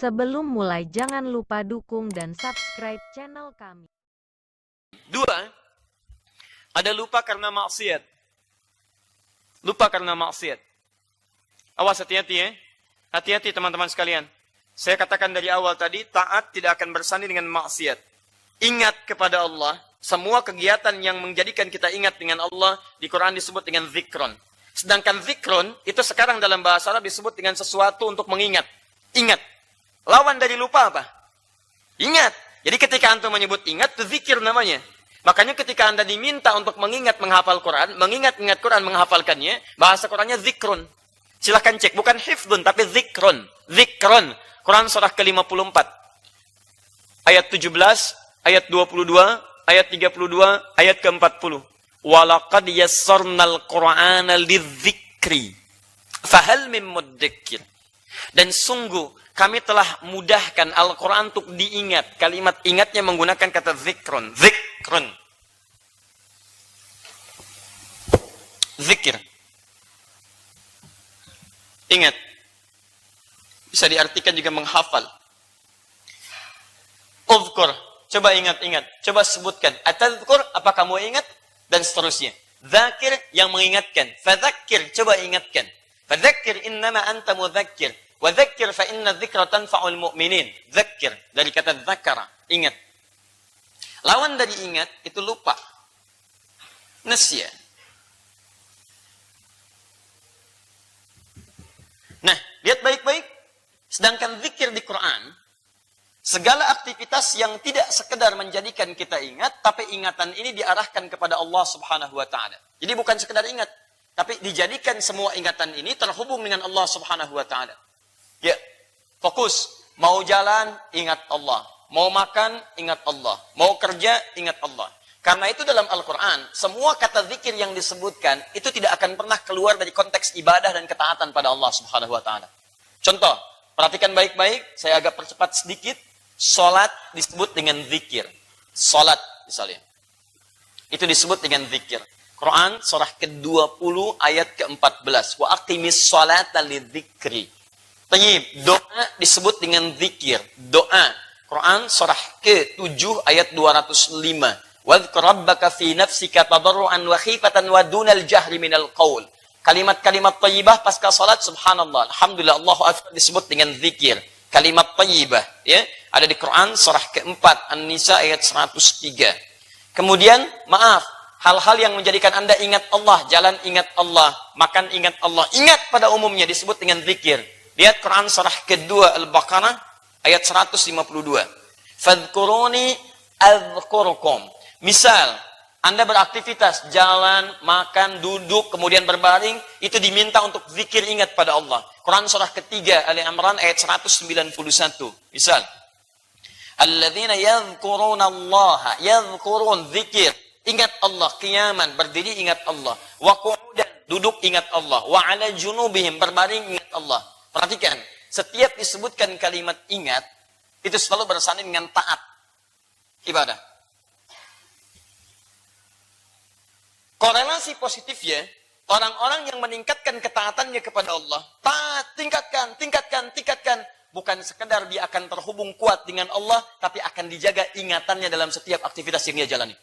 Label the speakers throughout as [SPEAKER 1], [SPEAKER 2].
[SPEAKER 1] Sebelum mulai jangan lupa dukung dan subscribe channel kami.
[SPEAKER 2] 2. Ada lupa karena maksiat. Lupa karena maksiat. Awas, hati-hati ya. Hati-hati teman-teman sekalian. Saya katakan dari awal tadi, taat tidak akan bersanding dengan maksiat. Ingat kepada Allah. Semua kegiatan yang menjadikan kita ingat dengan Allah, di Quran disebut dengan zikron. Sedangkan zikron, itu sekarang dalam bahasa Arab disebut dengan sesuatu untuk mengingat. Ingat. Lawan dari lupa apa? Ingat. Jadi ketika antum menyebut ingat, itu zikir namanya. Makanya ketika anda diminta untuk mengingat menghafal Quran, mengingat-ingat Quran menghafalkannya, bahasa Qurannya zikrun. Silahkan cek, bukan hifdun, tapi zikrun. Zikron. Quran surah ke-54. Ayat 17, ayat 22, ayat 32, ayat ke-40. Walaqad yassarnal Qur'ana lidzikri. Fahal min muddakir. Dan sungguh kami telah mudahkan Al-Quran untuk diingat. Kalimat ingatnya menggunakan kata zikron. Zikron. Zikir. Ingat. Bisa diartikan juga menghafal. Uzkur. Coba ingat-ingat. Coba sebutkan. Atadzkur, apa kamu ingat? Dan seterusnya. Zakir, yang mengingatkan. Fadzakir, coba ingatkan. Fadzakir innama anta mudzakir. Wa dzakir fa inna dzikra tanfa'ul mu'minin. Dzakir dari kata dzakara, ingat. Lawan dari ingat itu lupa. Nasya. Nah, lihat baik-baik. Sedangkan zikir di Quran, segala aktivitas yang tidak sekedar menjadikan kita ingat, tapi ingatan ini diarahkan kepada Allah Subhanahu wa taala. Jadi bukan sekedar ingat, tapi dijadikan semua ingatan ini terhubung dengan Allah Subhanahu wa taala. Ya, fokus. Mau jalan, ingat Allah. Mau makan, ingat Allah. Mau kerja, ingat Allah. Karena itu dalam Al-Quran, semua kata zikir yang disebutkan, itu tidak akan pernah keluar dari konteks ibadah dan ketaatan pada Allah Subhanahu wa ta'ala. Contoh, perhatikan baik-baik, saya agak percepat sedikit. Salat disebut dengan zikir. Salat, misalnya. Itu disebut dengan zikir. Quran, surah ke-20, ayat ke-14. Wa aqimis salata lidzikri. Tayyib, doa disebut dengan zikir. Doa. Quran surah ke-7 ayat 205. Wadhkur rabbaka fi nafsika tadarruan wa khifatan wa dunal jahri minal qaul. Kalimat-kalimat thayyibah pasca salat, subhanallah, alhamdulillah, Allahu akbar, disebut dengan zikir. Kalimat thayyibah, ya, ada di Quran surah ke-4 An-Nisa ayat 103. Kemudian, maaf, hal-hal yang menjadikan Anda ingat Allah, jalan ingat Allah, makan ingat Allah, ingat pada umumnya disebut dengan zikir. Lihat Quran surah kedua Al-Baqarah ayat 152. Fadhkuruni adzkurukum. Misal, Anda beraktivitas, jalan, makan, duduk, kemudian berbaring, itu diminta untuk zikir ingat pada Allah. Quran surah ketiga Ali Imran ayat 191. Misal, alladzina yadhkuruna Allah, yadhkurun zikir, ingat Allah, qiyaman, berdiri ingat Allah, wa qu'udan, duduk ingat Allah, wa ala junubihim, berbaring ingat Allah. Perhatikan, setiap disebutkan kalimat ingat, itu selalu bersanding dengan taat. Ibadah. Korelasi positifnya, orang-orang yang meningkatkan ketaatannya kepada Allah, taat, tingkatkan. Bukan sekedar dia akan terhubung kuat dengan Allah, tapi akan dijaga ingatannya dalam setiap aktivitas yang dia jalani.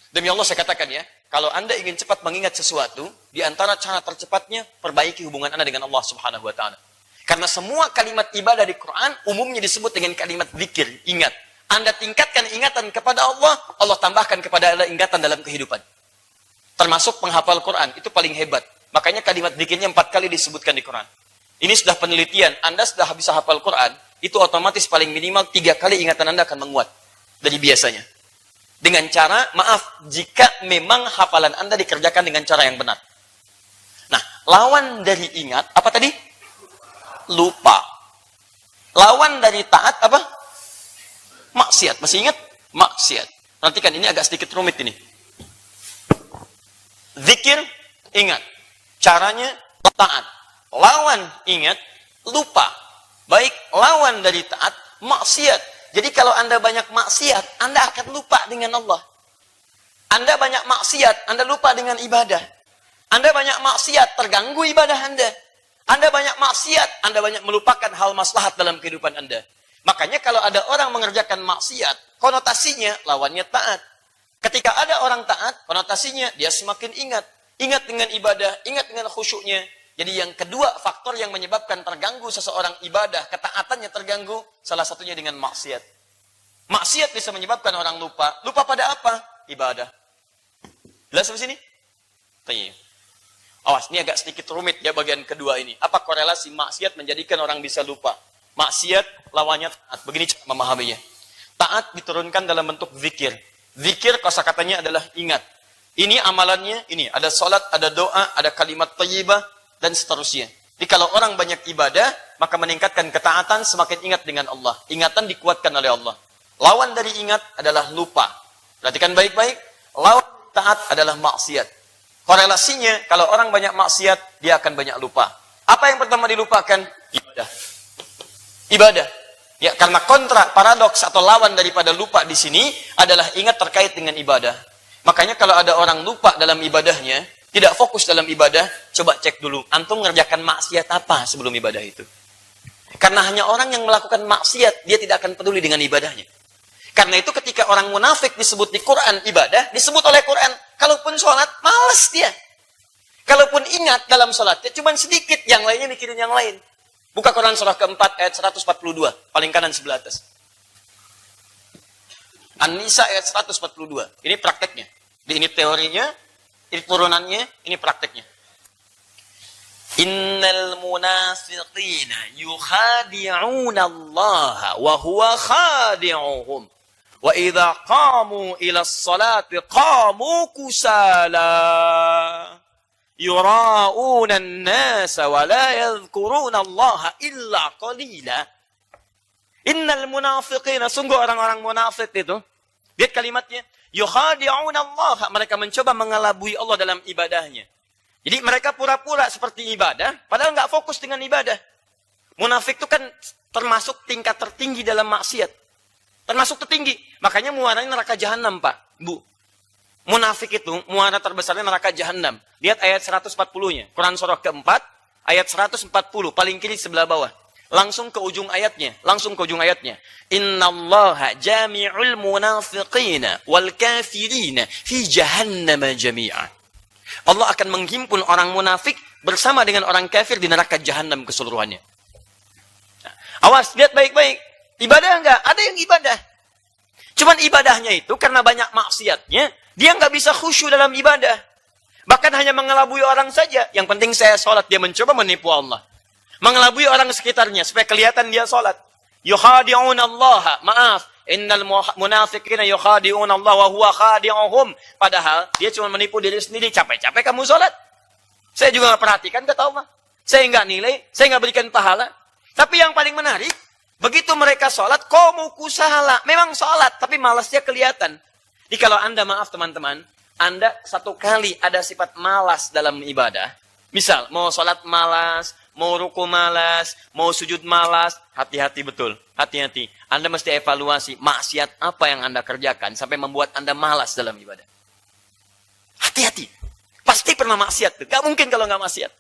[SPEAKER 2] Demi Allah saya katakan ya, kalau Anda ingin cepat mengingat sesuatu, di antara cara tercepatnya, perbaiki hubungan Anda dengan Allah Subhanahu wa ta'ala. Karena semua kalimat ibadah di Quran umumnya disebut dengan kalimat zikir, ingat. Anda tingkatkan ingatan kepada Allah, Allah tambahkan kepada Anda ingatan dalam kehidupan. Termasuk penghafal Quran, itu paling hebat. Makanya kalimat zikirnya 4 kali disebutkan di Quran. Ini sudah penelitian, Anda sudah bisa hafal Quran, itu otomatis paling minimal 3 kali ingatan Anda akan menguat dari biasanya. Dengan cara, maaf, jika memang hafalan Anda dikerjakan dengan cara yang benar. Nah, lawan dari ingat, apa tadi? Lupa. Lawan dari taat apa? Maksiat. Masih ingat? Maksiat. Perhatikan, ini agak sedikit rumit ini. Zikir, ingat. Caranya taat. Lawan ingat, lupa. Baik, lawan dari taat, maksiat. Jadi kalau Anda banyak maksiat, Anda akan lupa dengan Allah. Anda banyak maksiat, Anda lupa dengan ibadah. Anda banyak maksiat, terganggu ibadah Anda. Anda banyak maksiat, Anda banyak melupakan hal maslahat dalam kehidupan Anda. Makanya kalau ada orang mengerjakan maksiat, konotasinya lawannya taat. Ketika ada orang taat, konotasinya dia semakin ingat. Ingat dengan ibadah, ingat dengan khusyuknya. Jadi yang kedua faktor yang menyebabkan terganggu seseorang ibadah, ketaatannya terganggu, salah satunya dengan maksiat. Maksiat bisa menyebabkan orang lupa. Lupa pada apa? Ibadah. Jelas sampai sini? Tanya. Awas, ini agak sedikit rumit ya bagian kedua ini. Apa korelasi maksiat menjadikan orang bisa lupa? Maksiat lawannya taat. Begini cara memahaminya. Taat diturunkan dalam bentuk zikir. Zikir kosakatanya adalah ingat. Ini amalannya, ini ada salat, ada doa, ada kalimat thayyibah dan seterusnya. Jadi kalau orang banyak ibadah, maka meningkatkan ketaatan, semakin ingat dengan Allah. Ingatan dikuatkan oleh Allah. Lawan dari ingat adalah lupa. Perhatikan baik-baik. Lawan taat adalah maksiat. Korelasinya, kalau orang banyak maksiat, dia akan banyak lupa. Apa yang pertama dilupakan? Ibadah. Ibadah. Ya, karena kontra, paradoks atau lawan daripada lupa di sini adalah ingat terkait dengan ibadah. Makanya kalau ada orang lupa dalam ibadahnya, tidak fokus dalam ibadah, coba cek dulu. Antum mengerjakan maksiat apa sebelum ibadah itu? Karena hanya orang yang melakukan maksiat, dia tidak akan peduli dengan ibadahnya. Karena itu ketika orang munafik disebut di Quran ibadah, disebut oleh Quran, kalaupun sholat, malas dia. Kalaupun ingat dalam sholatnya, cuma sedikit, yang lainnya mikirin yang lain. Buka Quran surah keempat ayat 142, paling kanan sebelah atas. An-Nisa ayat 142, ini prakteknya. Ini teorinya, ini turunannya, ini prakteknya. Innal munafiqina yukhadi'una Allah wa huwa khadi'uhum. Wa idza qamu ila as-salati qamu kusala yura'una an-nasa wa la yadhkuruna Allah illa qalila. Innal munafiqina, sungguh orang-orang munafik itu, lihat kalimatnya, yukhadi'una Allah, mereka mencoba mengelabui Allah dalam ibadahnya. Jadi mereka pura-pura seperti ibadah, padahal nggak fokus dengan ibadah. Munafik itu kan termasuk tingkat tertinggi dalam maksiat. Termasuk tertinggi. Makanya muaranya neraka jahanam, Pak. Bu. Munafik itu, muara terbesarnya neraka jahanam. Lihat ayat 140-nya. Quran surah keempat, ayat 140, paling kiri sebelah bawah. Langsung ke ujung ayatnya. Innallaha jami'ul munafiqina wal kafirina fi jahannam jami'a. Allah akan menghimpun orang munafik bersama dengan orang kafir di neraka jahanam keseluruhannya. Nah, awas, lihat baik-baik. Ibadah enggak? Ada yang ibadah. Cuman ibadahnya itu karena banyak maksiatnya, dia enggak bisa khusyuk dalam ibadah. Bahkan hanya mengelabui orang saja. Yang penting saya sholat, dia mencoba menipu Allah. Mengelabui orang sekitarnya supaya kelihatan dia sholat. Yukhadi'un Allah. Maaf. Innal munafiqina yukhadi'un Allah wa huwa khadi'uhum. Padahal dia cuma menipu diri sendiri. Capek-capek kamu sholat. Saya juga nggak perhatikan, kata Allah. Saya nggak nilai, saya nggak berikan pahala. Tapi yang paling menarik, begitu mereka sholat, qamu kusala. Memang sholat, tapi malasnya kelihatan. Jadi kalau Anda, maaf teman-teman, Anda satu kali ada sifat malas dalam ibadah. Misal, mau sholat malas, mau ruku malas, mau sujud malas, hati-hati betul. Hati-hati. Anda mesti evaluasi maksiat apa yang Anda kerjakan sampai membuat Anda malas dalam ibadah. Hati-hati. Pasti pernah maksiat. Gak mungkin kalau nggak maksiat.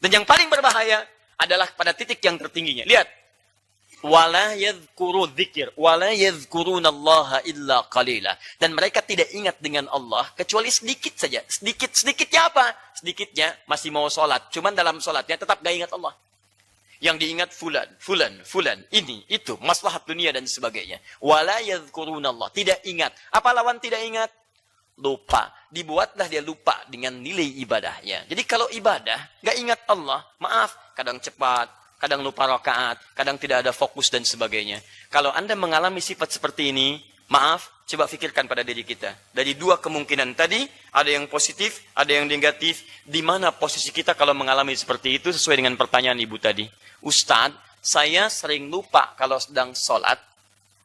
[SPEAKER 2] Dan yang paling berbahaya adalah pada titik yang tertingginya. Lihat. Wala yadhkuru dzikir, wala yadhkurunallaha illa qalila. Dan mereka tidak ingat dengan Allah kecuali sedikit saja. Sedikitnya apa? Sedikitnya masih mau sholat. Cuman dalam sholatnya tetap gak ingat Allah. Yang diingat fulan, ini, itu, maslahat dunia dan sebagainya. Wala yadhkurunallah, tidak ingat. Apa lawan tidak ingat? Lupa. Dibuatlah dia lupa dengan nilai ibadahnya. Jadi kalau ibadah gak ingat Allah, maaf, kadang cepat, kadang lupa rakaat, kadang tidak ada fokus dan sebagainya. Kalau Anda mengalami sifat seperti ini, maaf, coba fikirkan pada diri kita. Dari dua kemungkinan tadi, ada yang positif, ada yang negatif. Di mana posisi kita kalau mengalami seperti itu sesuai dengan pertanyaan Ibu tadi? Ustadz, saya sering lupa kalau sedang sholat,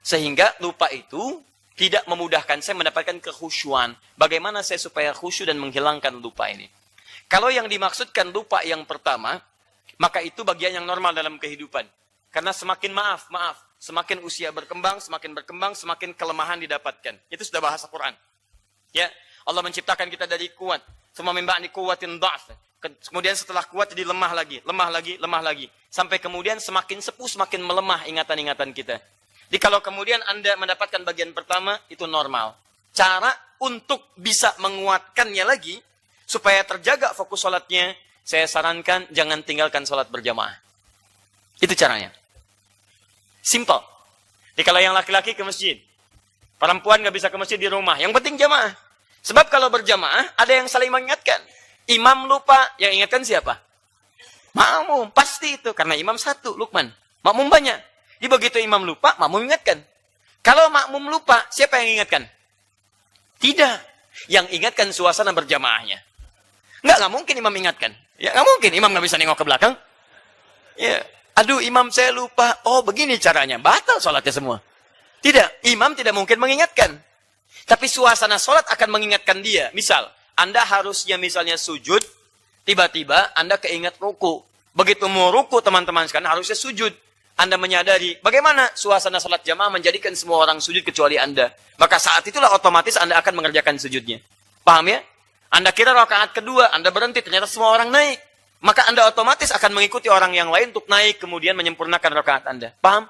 [SPEAKER 2] sehingga lupa itu tidak memudahkan saya mendapatkan kekhusyuan. Bagaimana saya supaya khusyuk dan menghilangkan lupa ini? Kalau yang dimaksudkan lupa yang pertama, maka itu bagian yang normal dalam kehidupan. Karena semakin semakin usia berkembang, semakin kelemahan didapatkan. Itu sudah bahasa Quran. Ya, Allah menciptakan kita dari kuat. Semua min ba'di quwwatin dha'f. Kemudian setelah kuat jadi lemah lagi, lemah lagi, lemah lagi. Sampai kemudian semakin sepuh, semakin melemah ingatan-ingatan kita. Jadi kalau kemudian Anda mendapatkan bagian pertama, itu normal. Cara untuk bisa menguatkannya lagi, supaya terjaga fokus sholatnya, saya sarankan jangan tinggalkan sholat berjamaah. Itu caranya. Simple. Jadi kalau yang laki-laki ke masjid, perempuan nggak bisa ke masjid di rumah, yang penting jamaah. Sebab kalau berjamaah, ada yang saling mengingatkan. Imam lupa, yang ingatkan siapa? Makmum, pasti itu. Karena imam satu, Lukman. Makmum banyak. Jadi begitu imam lupa, makmum ingatkan. Kalau makmum lupa, siapa yang ingatkan? Tidak. Yang ingatkan suasana berjamaahnya. Nggak mungkin imam ingatkan. Ya, nggak mungkin. Imam nggak bisa nengok ke belakang. Ya, aduh imam saya lupa. Oh, begini caranya. Batal sholatnya semua. Tidak. Imam tidak mungkin mengingatkan. Tapi suasana sholat akan mengingatkan dia. Misal, Anda harusnya misalnya sujud, tiba-tiba Anda keingat ruku. Begitu mau ruku, teman-teman sekalian harusnya sujud. Anda menyadari bagaimana suasana sholat jamaah menjadikan semua orang sujud kecuali Anda. Maka saat itulah otomatis Anda akan mengerjakan sujudnya. Paham ya? Anda kira rakaat kedua, Anda berhenti, ternyata semua orang naik. Maka Anda otomatis akan mengikuti orang yang lain untuk naik, kemudian menyempurnakan rakaat Anda. Paham?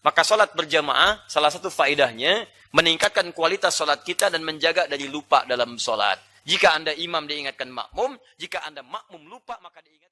[SPEAKER 2] Maka sholat berjamaah, salah satu faedahnya, meningkatkan kualitas sholat kita dan menjaga dari lupa dalam sholat. Jika Anda imam diingatkan makmum, jika Anda makmum lupa maka diingatkan.